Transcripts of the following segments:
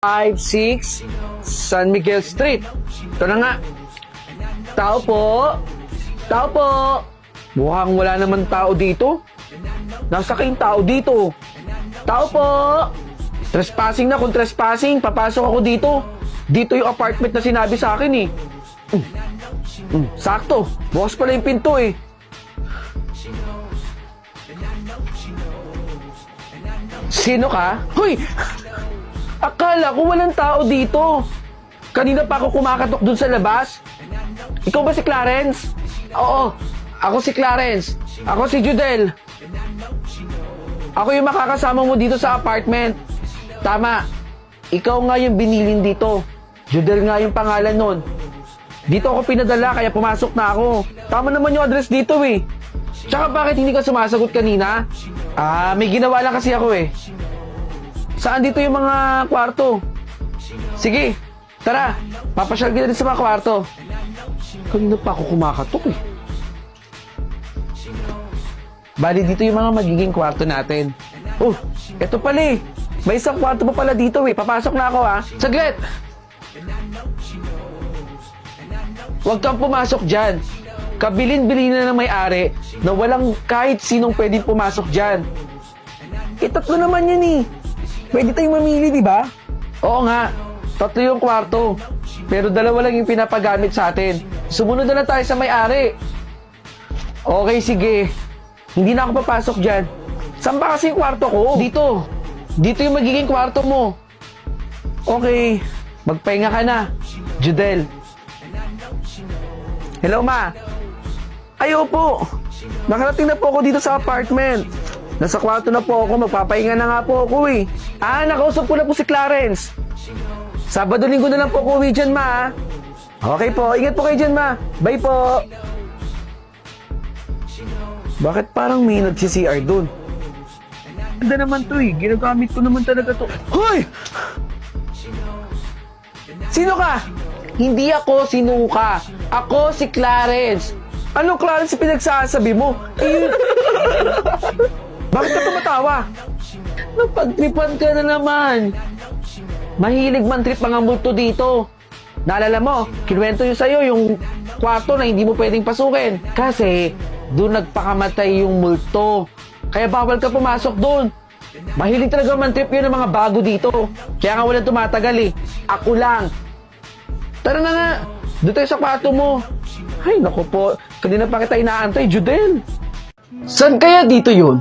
56 San Miguel Street. Ito na nga. Tao po. Tao po. Mukhang wala naman tao dito. Nasa kayong tao dito. Tao po. Trespassing na. Kung trespassing, papasok ako dito. Dito yung apartment na sinabi sa akin eh. Sakto. Bukas pala yung pinto eh. Sino ka? Hoy! Akala ko walang tao dito. Kanina pa ako kumakatok dun sa labas. Ikaw ba si Clarence? Oo, ako si Clarence. Ako si Judel. Ako yung makakasama mo dito sa apartment. Tama. Ikaw nga yung binilin dito. Judel nga yung pangalan nun. Dito ako pinadala kaya pumasok na ako. Tama naman yung address dito eh. Tsaka bakit hindi ka sumasagot kanina? May ginawa lang kasi ako eh. Saan dito yung mga kwarto? Sige, tara. Papasyal kita din sa mga kwarto. Kanina pa ako kumakatok eh. Bali dito yung mga magiging kwarto natin. Oh, eto pala eh. May isang kwarto pa pala dito eh. Papasok na ako ha. Saglit! Huwag kang pumasok dyan. Kabilin-bilin na ng may-ari na walang kahit sinong pwedeng pumasok dyan. Tatlo naman yan eh. Pwede tayong mamili, di ba? Oo nga. 3 yung kwarto. Pero 2 lang yung pinapagamit sa atin. Sumunod na lang tayo sa may-ari. Okay, sige. Hindi na ako papasok dyan. Saan ba kasi yung kwarto ko? Dito. Dito yung magiging kwarto mo. Okay. Magpahinga ka na. Judel. Hello, ma. Ayaw po. Nakarating na po ako dito sa apartment. Nasa kwarto na po ako. Magpapahinga na nga po ako eh. Nakausap ko na po si Clarence. Sabado-linggo na lang po ako uwi dyan, ma. Okay po. Ingat po kayo dyan, ma. Bye po. Bakit parang may nag-CR dun? Ganda naman to eh. Ginagamit ko naman talaga to. Hoy! Sino ka? Hindi ako sinuka. Ako si Clarence. Ano Clarence pinagsasabi mo? Bakit ka tumatawa? Napagtripan ka na naman. Mahilig man trip mga multo dito. Naalala mo, kinuwento yung sa'yo yung kwarto na hindi mo pwedeng pasukin. Kasi doon nagpakamatay yung multo. Kaya bawal ka pumasok doon. Mahilig talaga man trip yun ng mga bago dito. Kaya nga walang tumatagal eh. Ako lang. Tara na nga. Doon tayo sa kwarto mo. Ay, naku po. Kanina pa kita inaantay, Judel. Saan kaya dito yun?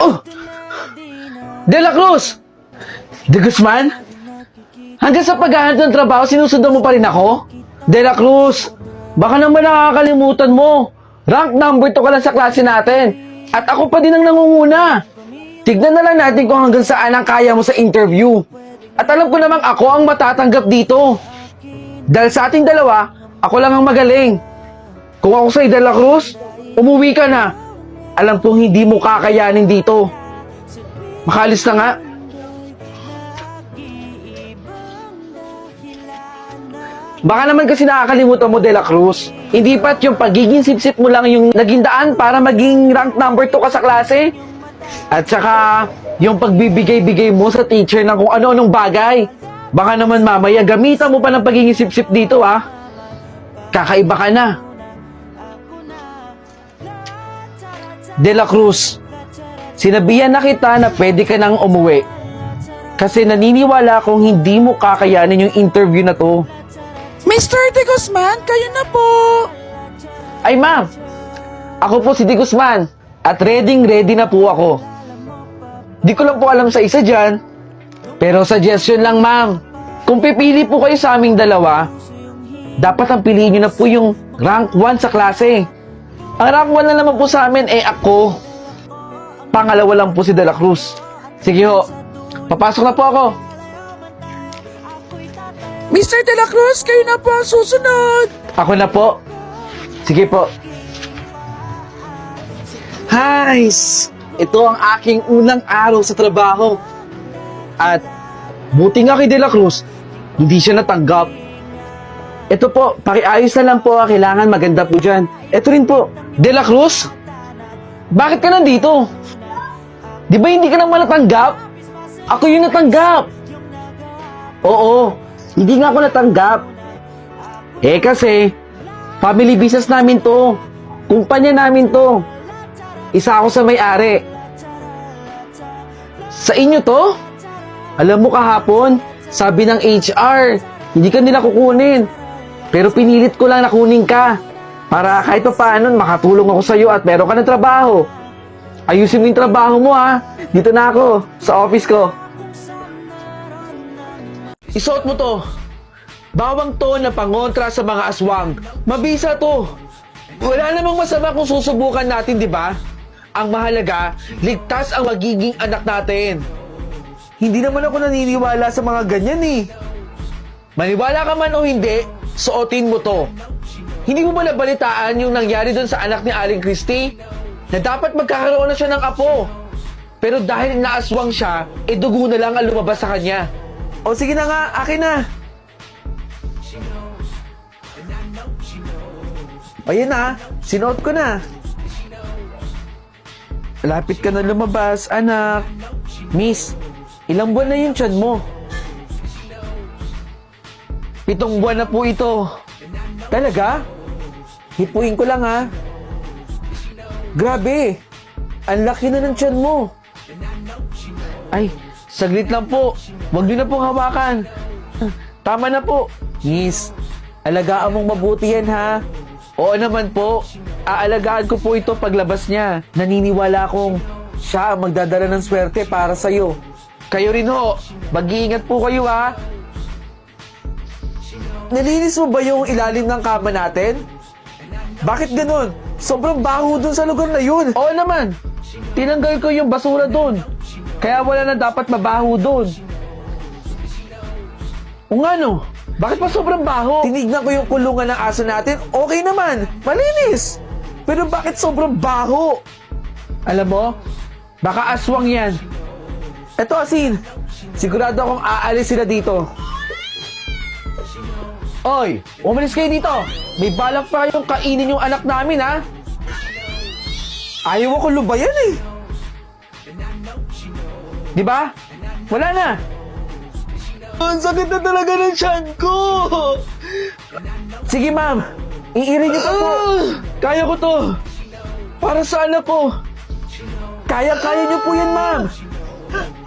Oh! De La Cruz! De Guzman? Hanggang sa paghahanap ng trabaho, sinusundan mo pa rin ako? De La Cruz! Baka naman nakakalimutan mo. Rank number 2 ka lang sa klase natin. At ako pa din ang nangunguna. Tignan na lang natin kung hanggang saan ang kaya mo sa interview. At alam ko namang ako ang matatanggap dito. Dahil sa ating dalawa, ako lang ang magaling. Kung ako sa'yo, De La Cruz, umuwi ka na. Alam kong hindi mo kakayanin dito. Makalis na nga. Baka naman kasi nakakalimutan mo, De La Cruz. Hindi ba't yung pagiging sip-sip mo lang yung naging daan para maging rank number 2 ka sa klase? At saka, yung pagbibigay-bigay mo sa teacher ng kung ano-anong bagay. Baka naman mamaya gamitan mo pa ng pagiging sip-sip dito, ha? Kakaiba ka na. De La Cruz, sinabihan na kita na pwede ka nang umuwi. Kasi naniniwala akong hindi mo kakayanin yung interview na to. Mr. De Guzman, kayo na po. Ay ma'am, ako po si De Guzman at ready na po ako. Di ko lang po alam sa isa dyan, pero suggestion lang ma'am. Kung pipili po kayo sa aming dalawa, dapat ang piliin nyo na po yung rank 1 sa klase. Ang rank 1 na naman po sa amin ako. Pangalawa lang po si De La Cruz. Sige ho, papasok na po ako. Mr. De La Cruz, kayo na po ang susunod. Ako na po. Sige po. Guys, ito ang aking unang araw sa trabaho. At buti nga kay De La Cruz, hindi siya natanggap. Ito po, pakiayos na lang po. Kailangan maganda po dyan. Ito rin po, De La Cruz? Bakit ka nandito? Di ba hindi ka naman natanggap? Ako yung natanggap. Oo, hindi nga ako natanggap. Eh kasi, family business namin to. Kumpanya namin to. Isa ako sa may-ari. Sa inyo to? Alam mo kahapon, sabi ng HR, hindi ka nila kukunin. Pero pinilit ko lang na kunin ka. Para kahit pa paano makatulong ako sa'yo at meron ka ng trabaho. Ayusin mo yung trabaho mo ha. Dito na ako, sa office ko. Isuot mo to. Bawang to na pangontra sa mga aswang. Mabisa to. Wala namang masama kung susubukan natin, di ba? Ang mahalaga, ligtas ang magiging anak natin. Hindi naman ako naniniwala sa mga ganyan eh. Maniwala ka man o hindi, suotin mo to. Hindi mo ba nabalitaan yung nangyari dun sa anak ni Aling Christy? Na dapat magkakaroon na siya ng apo. Pero dahil naaswang siya, dugo na lang ang lumabas sa kanya. O sige na nga, akin na. Ayan na, sinuot ko na. Lapit ka na lumabas, anak. Miss, ilang buwan na yung tiyan mo? 7 buwan na po ito. Talaga? Hipuin ko lang ha. Grabe, ang laki na ng tiyan mo. Ay, saglit lang po. Huwag niyo na pong hawakan. Tama na po. Miss, alagaan mong mabuti yan ha. Oo naman po. Aalagaan ko po ito paglabas niya. Naniniwala akong siya ang magdadala ng swerte para sa'yo. Kayo rin ho. Mag-iingat po kayo ha. Nalinis mo ba yung ilalim ng kama natin? Bakit ganun? Sobrang baho dun sa lugar na yun. Oo naman. Tinanggal ko yung basura dun. Kaya wala na dapat mabaho dun. O nga no? Bakit pa sobrang baho? Tinignan ko yung kulungan ng aso natin. Okay naman. Malinis. Pero bakit sobrang baho? Alam mo, baka aswang yan. Eto asin. Sigurado akong aalis sila dito. Oy, umalis kayo dito. May balak pa kayong kainin yung anak namin, ha? Ayaw ako lubayan, eh. Di ba? Wala na. Ang sakit na talaga ng tiyan ko. Sige, ma'am. Iirin niyo pa po. Kaya ko to. Para sa anak ko. Kaya niyo po yan, ma'am.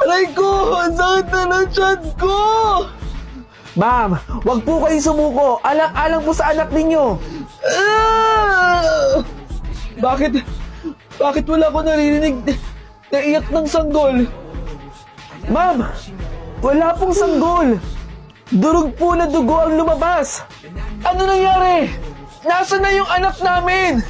Aray ko, ang sakit na ng tiyan ko. Ma'am, wag po kayong sumuko. Alang-alang po sa anak ninyo. Bakit wala ko naririnig na iyak ng sanggol? Ma'am, wala pong sanggol. Durog po na dugo ang lumabas. Ano nangyari? Nasaan na yung anak namin?